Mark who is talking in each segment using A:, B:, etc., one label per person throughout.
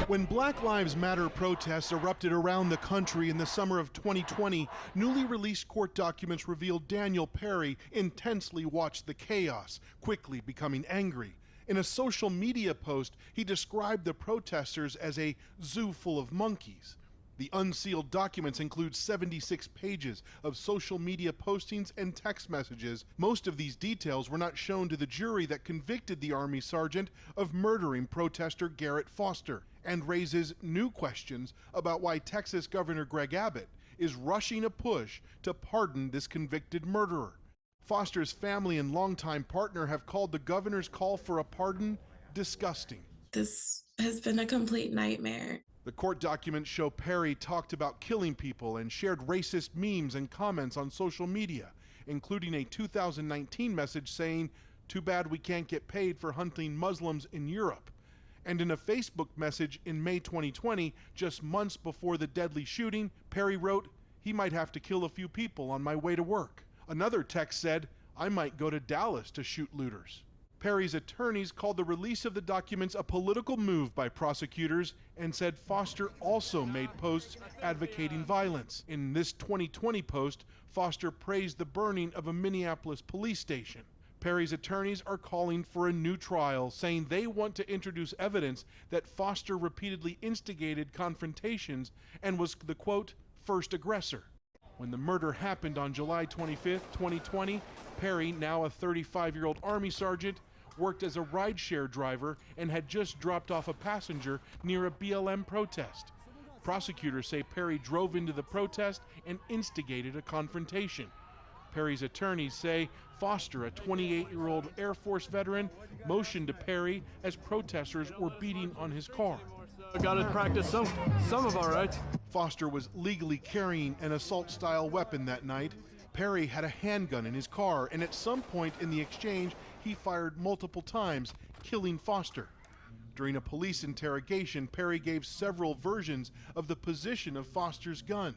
A: When Black Lives Matter protests erupted around the country in the summer of 2020, newly released court documents revealed Daniel Perry intensely watched the chaos, quickly becoming angry. In a social media post, he described the protesters as a zoo full of monkeys. The unsealed documents include 76 pages of social media postings and text messages. Most of these details were not shown to the jury that convicted the Army sergeant of murdering protester Garrett Foster, and raises new questions about why Texas Governor Greg Abbott is rushing a push to pardon this convicted murderer. Foster's family and longtime partner have called the governor's call for a pardon disgusting.
B: This has been a complete nightmare.
A: The court documents show Perry talked about killing people and shared racist memes and comments on social media, including a 2019 message saying, "Too bad we can't get paid for hunting Muslims in Europe." And in a Facebook message in May 2020, just months before the deadly shooting, Perry wrote, "He might have to kill a few people on my way to work." Another text said, "I might go to Dallas to shoot looters." Perry's attorneys called the release of the documents a political move by prosecutors and said Foster also made posts advocating violence. In this 2020 post, Foster praised the burning of a Minneapolis police station. Perry's attorneys are calling for a new trial, saying they want to introduce evidence that Foster repeatedly instigated confrontations and was the, quote, first aggressor. When the murder happened on July 25, 2020, Perry, now a 35-year-old Army sergeant, worked as a rideshare driver and had just dropped off a passenger near a BLM protest. Prosecutors say Perry drove into the protest and instigated a confrontation. Perry's attorneys say Foster, a 28-year-old Air Force veteran, motioned to Perry as protesters were beating on his car.
C: I gotta practice some of our rights.
A: Foster was legally carrying an assault-style weapon that night. Perry had a handgun in his car, and at some point in the exchange, he fired multiple times, killing Foster. During a police interrogation, Perry gave several versions of the position of Foster's gun.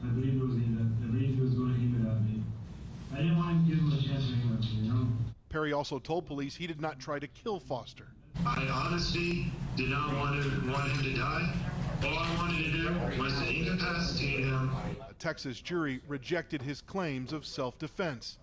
D: I believe it was the range was going to aim it at me. I didn't want to give him a chance to aim at me, you know?
A: Perry also told police he did not try to kill Foster.
E: I honestly did not want him to die. All I wanted to do was to incapacitate him.
A: A Texas jury rejected his claims of self-defense.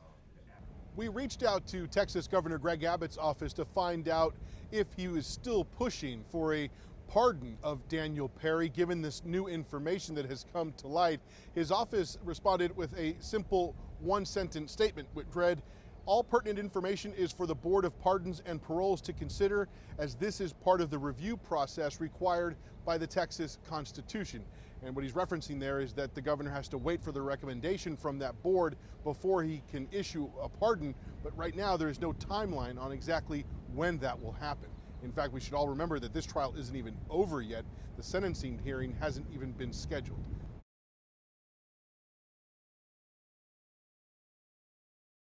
A: We reached out to Texas Governor Greg Abbott's office to find out if he was still pushing for a pardon of Daniel Perry, given this new information that has come to light. His office responded with a simple one-sentence statement which read, "All pertinent information is for the Board of Pardons and Paroles to consider, as this is part of the review process required by the Texas Constitution." And what he's referencing there is that the governor has to wait for the recommendation from that board before he can issue a pardon. But right now there is no timeline on exactly when that will happen. In fact, we should all remember that this trial isn't even over yet. The sentencing hearing hasn't even been scheduled.